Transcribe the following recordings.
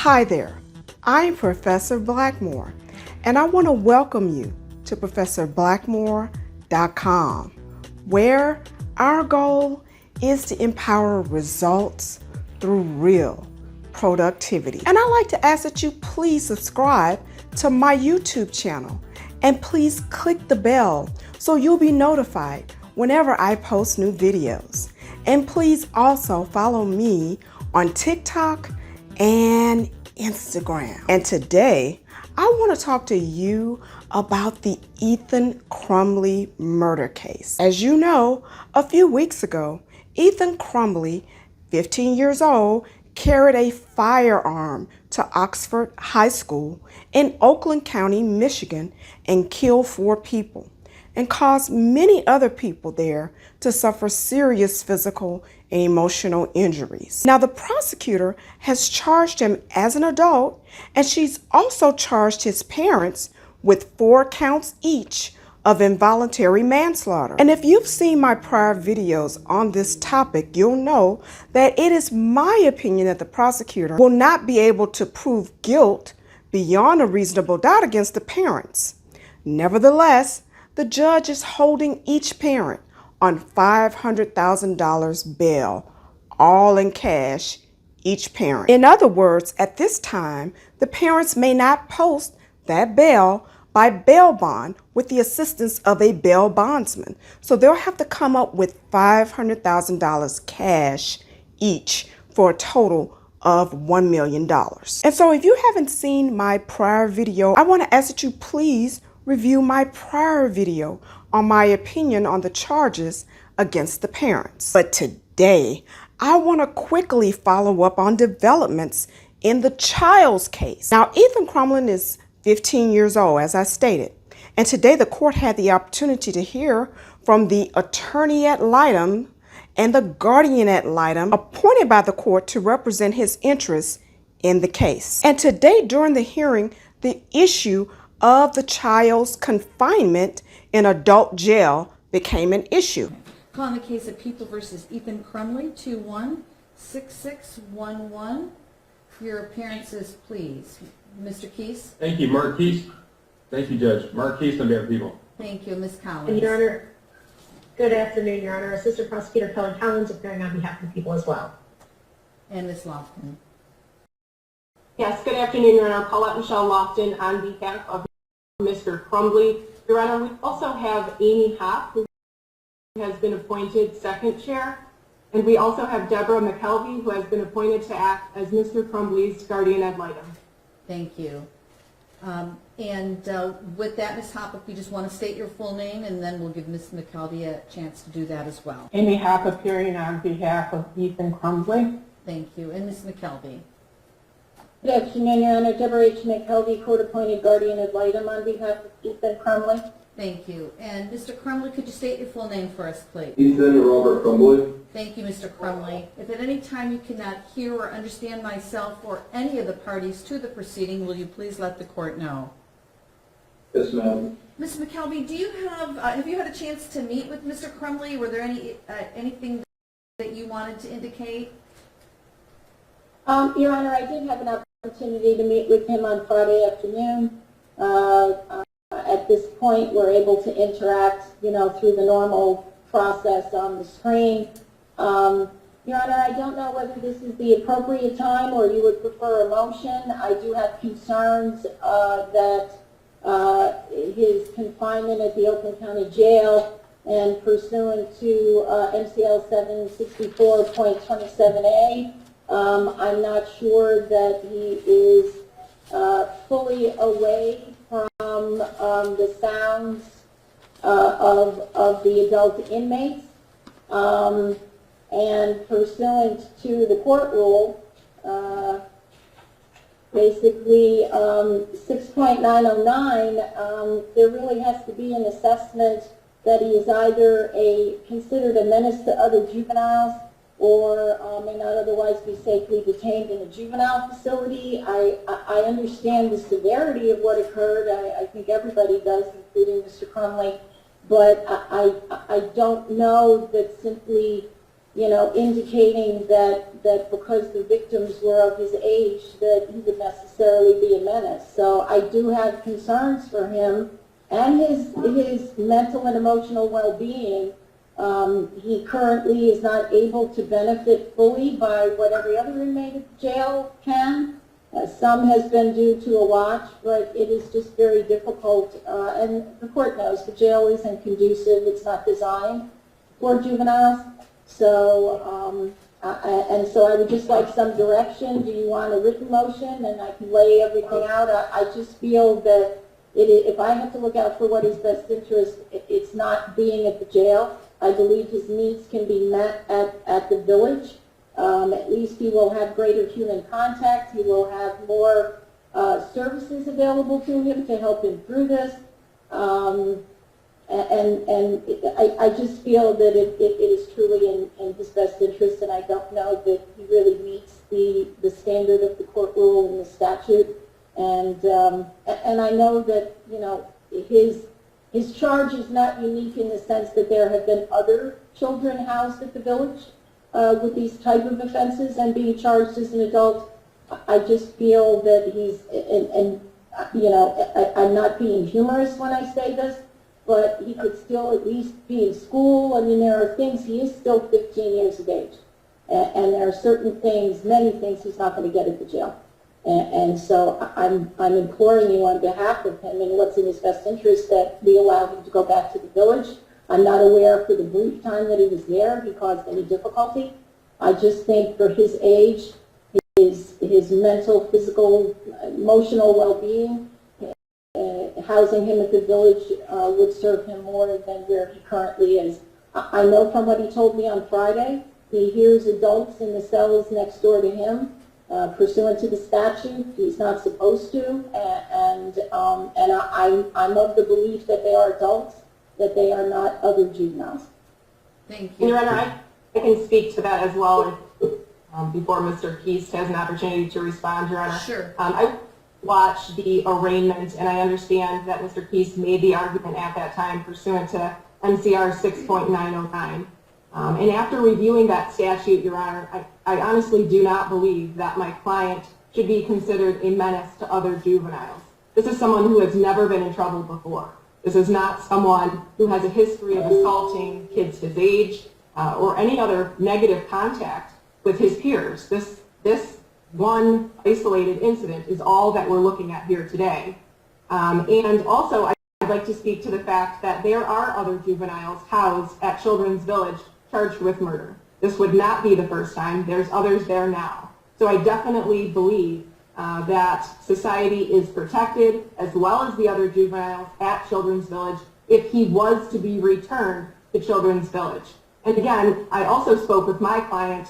Hi there, I'm Professor Blackmore, and I want to welcome you to ProfessorBlackmore.com, where our goal is to empower results through real productivity. And I'd like to ask that you please subscribe to my YouTube channel, and please click the bell so you'll be notified whenever I post new videos. And please also follow me on TikTok and Instagram. And today, I want to talk to you about the Ethan Crumbley murder case. As you know, a few weeks ago, Ethan Crumbley, 15 years old, carried a firearm to Oxford High School in Oakland County, Michigan, and killed 4 people and caused many other people there to suffer serious physical and emotional injuries. Now, the prosecutor has charged him as an adult, and she's also charged his parents with 4 counts each of involuntary manslaughter. And if you've seen my prior videos on this topic, you'll know that it is my opinion that the prosecutor will not be able to prove guilt beyond a reasonable doubt against the parents. Nevertheless, the judge is holding each parent on $500,000 bail, all in cash, each parent. In other words, at this time, the parents may not post that bail by bail bond with the assistance of a bail bondsman. So they'll have to come up with $500,000 cash each for a total of $1 million. And so if you haven't seen my prior video, I want to ask that you please review my prior video on my opinion on the charges against the parents. But today, I want to quickly follow up on developments in the child's case. Now, Ethan Crumbley is 15 years old, as I stated, and today the court had the opportunity to hear from the attorney ad litem and the guardian ad litem appointed by the court to represent his interests in the case. And today, during the hearing, the issue of the child's confinement in adult jail became an issue. Calling the case of People versus Ethan Crumbley, 2-1-6611. Your appearances, please. Mr. Keese? Thank you, Mark Keese. Thank you, Judge. Mark Keese on behalf of People. Thank you. Ms. Collins? And Your Honor, good afternoon, Your Honor. Assistant Prosecutor Kelly Collins appearing on behalf of the People as well. And Ms. Lofton? Yes, good afternoon, Your Honor. Paulette Michelle Lofton on behalf of Mr. Crumbley. Your Honor, we also have Amy Hopp, who has been appointed second chair, and we also have Deborah McKelvey, who has been appointed to act as Mr. Crumbley's guardian ad litem. Thank you. With that, Ms. Hopp, if you just want to state your full name, and then we'll give Ms. McKelvey a chance to do that as well. Amy Hopp appearing on behalf of Ethan Crumbley. Thank you. And Ms. McKelvey? Good afternoon, Your Honor. Deborah H. McKelvey, court-appointed guardian ad litem on behalf of Ethan Crumbley. Thank you. And Mr. Crumbley, could you state your full name for us, please? Ethan Robert Crumbley. Thank you, Mr. Crumbley. If at any time you cannot hear or understand myself or any of the parties to the proceeding, will you please let the court know? Yes, ma'am. Ms. McKelvey, do you have you had a chance to meet with Mr. Crumbley? Were there anything that you wanted to indicate? Your Honor, I did have an opportunity to meet with him on Friday afternoon. At this point, we're able to interact, through the normal process on the screen. Your Honor, I don't know whether this is the appropriate time or you would prefer a motion. I do have concerns that his confinement at the Oakland County Jail and pursuant to MCL 764.27a, I'm not sure that he is fully away from the sounds of the adult inmates. And pursuant to the court rule, basically 6.909, there really has to be an assessment that he is either considered a menace to other juveniles or may not otherwise be safely detained in a juvenile facility. I understand the severity of what occurred. I think everybody does, including Mr. Crumbley. But I don't know that simply indicating that because the victims were of his age, that he would necessarily be a menace. So I do have concerns for him and his mental and emotional well-being. He currently is not able to benefit fully by what every other inmate at the jail can. Some has been due to a watch, but it is just very difficult. And the court knows the jail isn't conducive. It's not designed for juveniles. So, so I would just like some direction. Do you want a written motion and I can lay everything out? I just feel that if I have to look out for what is best interest, it's not being at the jail. I believe his needs can be met at the village. At least he will have greater human contact. He will have more services available to him to help him through this. I just feel that it is truly in his best interest, and I don't know that he really meets the standard of the court rule and the statute. And I know that, his charge is not unique in the sense that there have been other children housed at the village with these type of offenses and being charged as an adult. I just feel that he's, I'm not being humorous when I say this, but he could still at least be in school. I mean, there are things, he is still 15 years of age. And there are certain things, many things he's not going to get at the jail. And so I'm imploring you on behalf of him and what's in his best interest that we allow him to go back to the village. I'm not aware for the brief time that he was there he caused any difficulty. I just think for his age, his mental, physical, emotional well-being, housing him at the village would serve him more than where he currently is. I know from what he told me on Friday, he hears adults in the cells next door to him. Pursuant to the statute, he's not supposed to, and I'm of the belief that they are adults, that they are not other juveniles. Thank And you. Your Honor, I can speak to that as well before Mr. Keast has an opportunity to respond, Your Honor. Sure. I watched the arraignment, and I understand that Mr. Keast made the argument at that time pursuant to MCR 6.909. And after reviewing that statute, Your Honor, I honestly do not believe that my client should be considered a menace to other juveniles. This is someone who has never been in trouble before. This is not someone who has a history of assaulting kids his age or any other negative contact with his peers. This one isolated incident is all that we're looking at here today. And also, I'd like to speak to the fact that there are other juveniles housed at Children's Village charged with murder. This would not be the first time. There's others there now. So I definitely believe that society is protected, as well as the other juveniles at Children's Village, if he was to be returned to Children's Village. And again, I also spoke with my client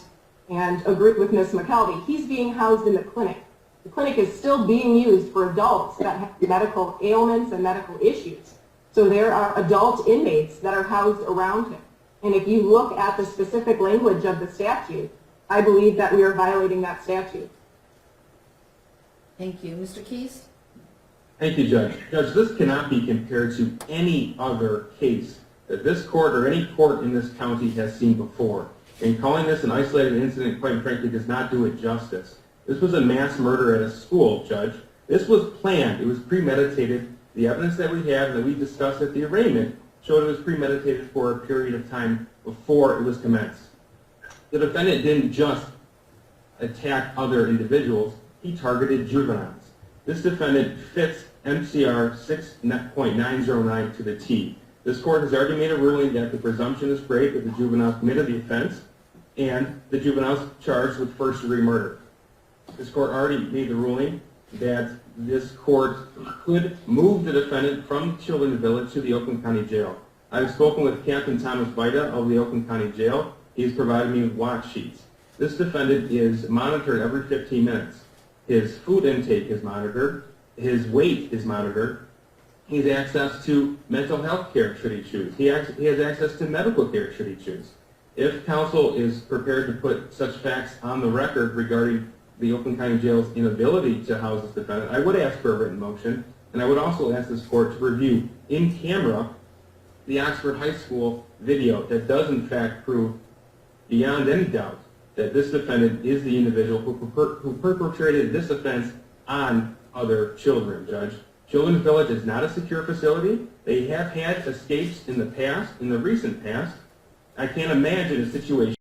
and agreed with Ms. McKelvey. He's being housed in the clinic. The clinic is still being used for adults that have medical ailments and medical issues. So there are adult inmates that are housed around him. And if you look at the specific language of the statute, I believe that we are violating that statute. Thank you. Mr. Keast? Thank you, Judge. Judge, this cannot be compared to any other case that this court or any court in this county has seen before. And calling this an isolated incident, quite frankly, does not do it justice. This was a mass murder at a school, Judge. This was planned. It was premeditated. The evidence that we have that we discussed at the arraignment showed it was premeditated for a period of time before it was commenced. The defendant didn't just attack other individuals. He targeted juveniles. This defendant fits MCR 6.909 to the T. This court has already made a ruling that the presumption is great that the juvenile committed the offense and the juvenile's charged with first-degree murder. This court already made the ruling that this court could move the defendant from Children's Village to the Oakland County Jail. I've spoken with Captain Thomas Vita of the Oakland County Jail. He's provided me with watch sheets. This defendant is monitored every 15 minutes. His food intake is monitored. His weight is monitored. He has access to mental health care should he choose. He has access to medical care should he choose. If counsel is prepared to put such facts on the record regarding the Oakland County Jail's inability to house this defendant, I would ask for a written motion, and I would also ask this court to review in camera the Oxford High School video that does in fact prove beyond any doubt that this defendant is the individual who perpetrated this offense on other children, Judge. Children's Village is not a secure facility. They have had escapes in the past, in the recent past. I can't imagine a situation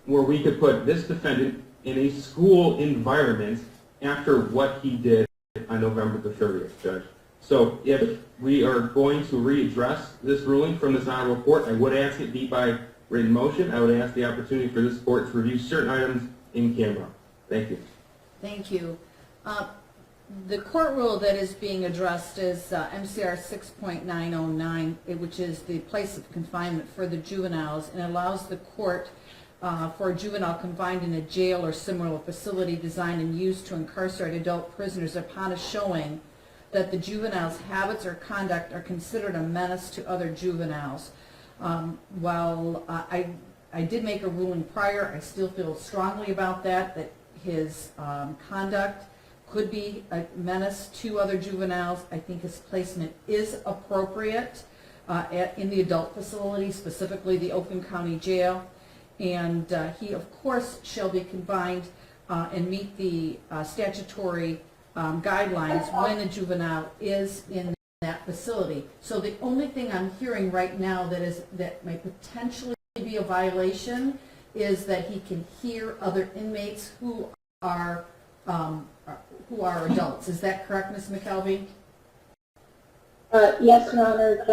where we could put this defendant in a school environment after what he did on November the 30th, Judge. So if we are going to readdress this ruling from this honorable court, I would ask it be by written motion. I would ask the opportunity for this court to review certain items in camera. Thank you. Thank you. The court rule that is being addressed is MCR 6.909, which is the place of confinement for the juveniles, and allows the court for a juvenile confined in a jail or similar facility designed and used to incarcerate adult prisoners upon a showing that the juvenile's habits or conduct are considered a menace to other juveniles. While I did make a ruling prior, I still feel strongly about that his conduct could be a menace to other juveniles. I think his placement is appropriate in the adult facility, specifically the Oakland County Jail. And he, of course, shall be confined and meet the statutory guidelines when a juvenile is in that facility. So the only thing I'm hearing right now that may potentially be a violation is that he can hear other inmates who are adults. Is that correct, Ms. McKelvey? Yes, Your Honor,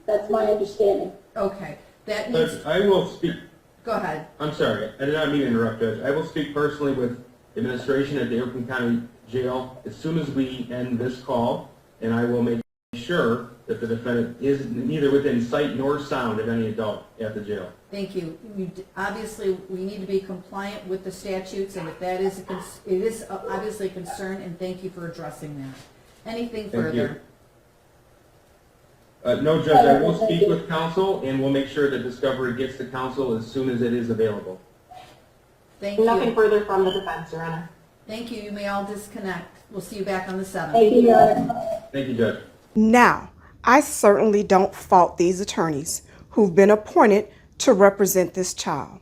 that's my understanding. Okay. That means, Judge, I will speak. go ahead. I'm sorry. I did not mean to interrupt, Judge. I will speak personally with administration at the Oakland County Jail as soon as we end this call, and I will make sure that the defendant is neither within sight nor sound of any adult at the jail. Thank you. Obviously, we need to be compliant with the statutes, and if that is it is obviously a concern, and thank you for addressing that. Anything further? No, Judge, I will speak with counsel, and we'll make sure that discovery gets to counsel as soon as it is available. Thank you. Nothing further from the defense, Your Honor. Thank you. You may all disconnect. We'll see you back on the 7th. Thank you, Your Honor. Thank you, Judge. Now, I certainly don't fault these attorneys who've been appointed to represent this child.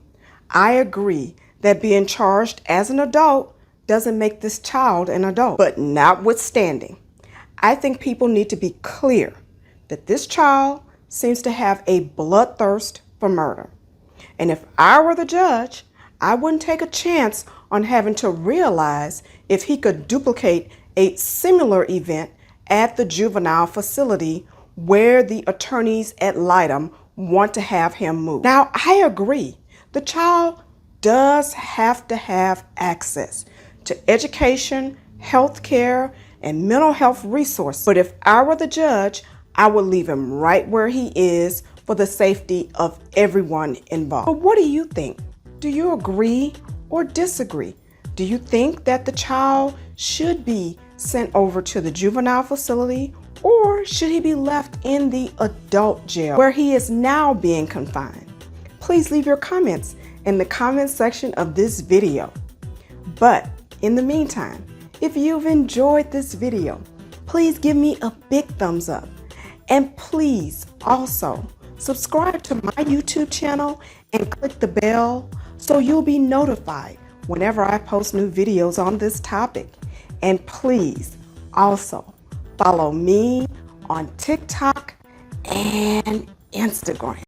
I agree that being charged as an adult doesn't make this child an adult. But notwithstanding, I think people need to be clear that this child seems to have a bloodthirst for murder. And if I were the judge, I wouldn't take a chance on having to realize if he could duplicate a similar event at the juvenile facility where the attorneys at Litem want to have him moved. Now, I agree. The child does have to have access to education, health care, and mental health resources. But if I were the judge, I would leave him right where he is for the safety of everyone involved. But what do you think? Do you agree or disagree? Do you think that the child should be sent over to the juvenile facility, or should he be left in the adult jail where he is now being confined? Please leave your comments in the comment section of this video. But in the meantime, if you've enjoyed this video, please give me a big thumbs up. And please also subscribe to my YouTube channel and click the bell so you'll be notified whenever I post new videos on this topic. And please also follow me on TikTok and Instagram.